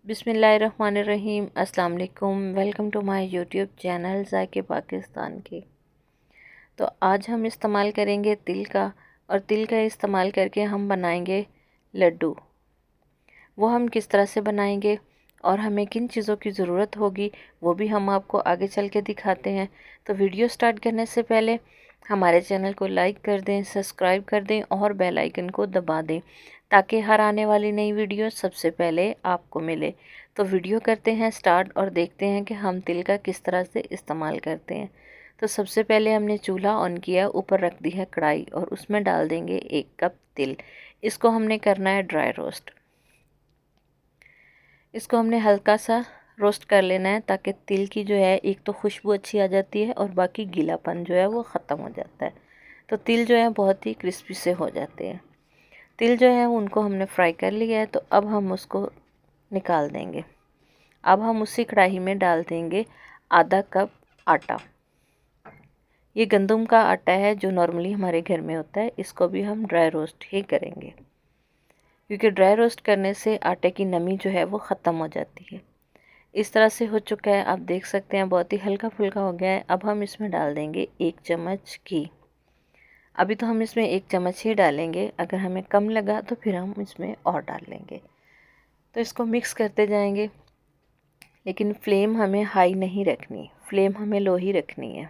बिस्मिल्लाहिर्रहमानिर्रहीम। अस्सलाम वालेकुम। Welcome to my YouTube channel ज़ायके पाकिस्तान की। तो आज हम इस्तेमाल करेंगे तिल का, और तिल का इस्तेमाल करके हम बनाएंगे लड्डू। वो हम किस तरह से बनाएंगे और हमें किन चीज़ों की ज़रूरत होगी वो भी हम आपको आगे चल के दिखाते हैं। तो वीडियो स्टार्ट करने से पहले हमारे चैनल को लाइक कर दें, सब्सक्राइब कर दें और बेल आइकन को दबा दें ताकि हर आने वाली नई वीडियो सबसे पहले आपको मिले। तो वीडियो करते हैं स्टार्ट और देखते हैं कि हम तिल का किस तरह से इस्तेमाल करते हैं। तो सबसे पहले हमने चूल्हा ऑन किया, ऊपर रख दी है कढ़ाई और उसमें डाल देंगे 1 कप तिल। इसको हमने करना है ड्राई रोस्ट। इसको हमने हल्का सा रोस्ट कर लेना है ताकि तिल की जो है एक तो खुशबू अच्छी आ जाती है और बाकी गीलापन जो है वो ख़त्म हो जाता है। तो तिल जो है बहुत ही क्रिस्पी से हो जाते हैं। तिल जो है उनको हमने फ्राई कर लिया है, तो अब हम उसको निकाल देंगे। अब हम उसी कढ़ाई में डाल देंगे आधा कप आटा। ये गंदम का आटा है जो नॉर्मली हमारे घर में होता है। इसको भी हम ड्राई रोस्ट ही करेंगे क्योंकि ड्राई रोस्ट करने से आटे की नमी जो है वो ख़त्म हो जाती है। इस तरह से हो चुका है, आप देख सकते हैं बहुत ही हल्का फुल्का हो गया है। अब हम इसमें डाल देंगे 1 चम्मच घी। अभी तो हम इसमें 1 चम्मच ही डालेंगे, अगर हमें कम लगा तो फिर हम इसमें और डाल लेंगे। तो इसको मिक्स करते जाएंगे, लेकिन फ्लेम हमें हाई नहीं रखनी, फ्लेम हमें लो ही रखनी है।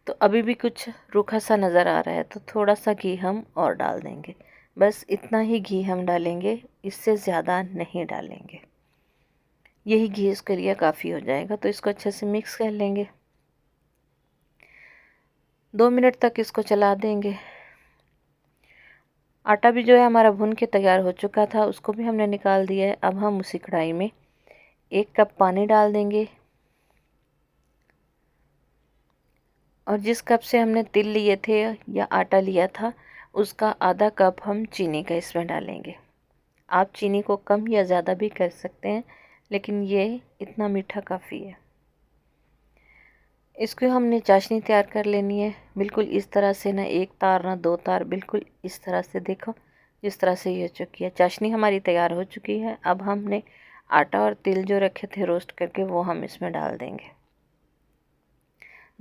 तो अभी भी कुछ रूखा सा नज़र आ रहा है तो थोड़ा सा घी हम और डाल देंगे। बस इतना ही घी हम डालेंगे, इससे ज़्यादा नहीं डालेंगे। यही घी इसके लिए काफ़ी हो जाएगा। तो इसको अच्छे से मिक्स कर लेंगे। 2 मिनट तक इसको चला देंगे। आटा भी जो है हमारा भुन के तैयार हो चुका था, उसको भी हमने निकाल दिया है। अब हम उसी कढ़ाई में 1 कप पानी डाल देंगे और जिस कप से हमने तिल लिए थे या आटा लिया था उसका आधा कप हम चीनी का इसमें डालेंगे। आप चीनी को कम या ज़्यादा भी कर सकते हैं, लेकिन ये इतना मीठा काफ़ी है। इसको हमने चाशनी तैयार कर लेनी है, बिल्कुल इस तरह से, ना 1 तार ना 2 तार, बिल्कुल इस तरह से। देखो जिस तरह से ये हो चुकी है, चाशनी हमारी तैयार हो चुकी है। अब हमने आटा और तिल जो रखे थे रोस्ट करके वो हम इसमें डाल देंगे।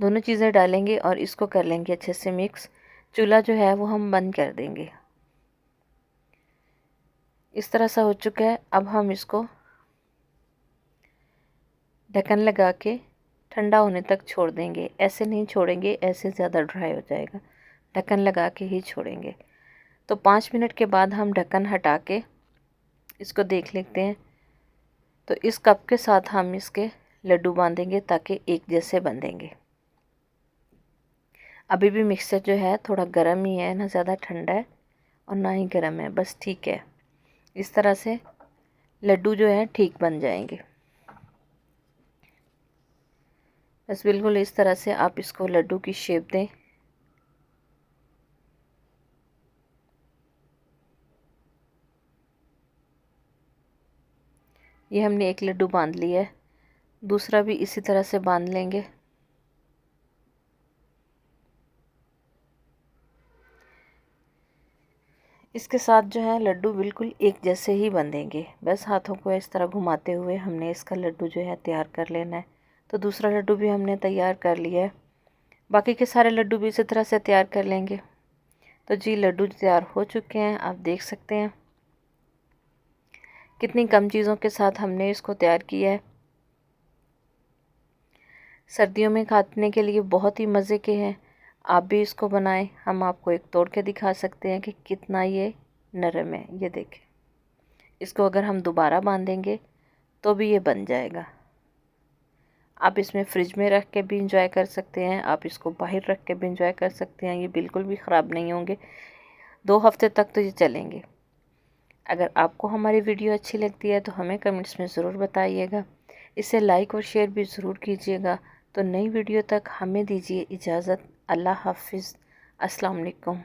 दोनों चीज़ें डालेंगे और इसको कर लेंगे अच्छे से मिक्स। चूल्हा जो है वो हम बंद कर देंगे। इस तरह सा हो चुका है। अब हम इसको ढक्कन लगा के ठंडा होने तक छोड़ देंगे। ऐसे नहीं छोड़ेंगे, ऐसे ज़्यादा ड्राई हो जाएगा। ढक्कन लगा के ही छोड़ेंगे। तो 5 मिनट के बाद हम ढक्कन हटा के इसको देख लेते हैं। तो इस कप के साथ हम इसके लड्डू बांधेंगे ताकि एक जैसे बंधेंगे। अभी भी मिक्सचर जो है थोड़ा गर्म ही है, ना ज़्यादा ठंडा है और ना ही गर्म है, बस ठीक है। इस तरह से लड्डू जो है ठीक बन जाएंगे। बस बिल्कुल इस तरह से आप इसको लड्डू की शेप दें। ये हमने एक लड्डू बांध लिया है, दूसरा भी इसी तरह से बांध लेंगे। इसके साथ जो है लड्डू बिल्कुल एक जैसे ही बंधेंगे। बस हाथों को इस तरह घुमाते हुए हमने इसका लड्डू जो है तैयार कर लेना है। तो दूसरा लड्डू भी हमने तैयार कर लिया है, बाकी के सारे लड्डू भी इसी तरह से तैयार कर लेंगे। तो जी लड्डू तैयार हो चुके हैं, आप देख सकते हैं कितनी कम चीज़ों के साथ हमने इसको तैयार किया है। सर्दियों में खाने के लिए बहुत ही मज़े के हैं। आप भी इसको बनाएं। हम आपको एक तोड़ के दिखा सकते हैं कि कितना ये नरम है। ये देखें, इसको अगर हम दोबारा बांधेंगे तो भी ये बन जाएगा। आप इसमें फ्रिज में रख के भी इंजॉय कर सकते हैं, आप इसको बाहर रख के भी इंजॉय कर सकते हैं। ये बिल्कुल भी ख़राब नहीं होंगे, 2 हफ्ते तक तो ये चलेंगे। अगर आपको हमारी वीडियो अच्छी लगती है तो हमें कमेंट्स में ज़रूर बताइएगा। इसे लाइक और शेयर भी ज़रूर कीजिएगा। तो नई वीडियो तक हमें दीजिए इजाज़त। अल्लाह हाफिज़। अस्सलाम वालेकुम।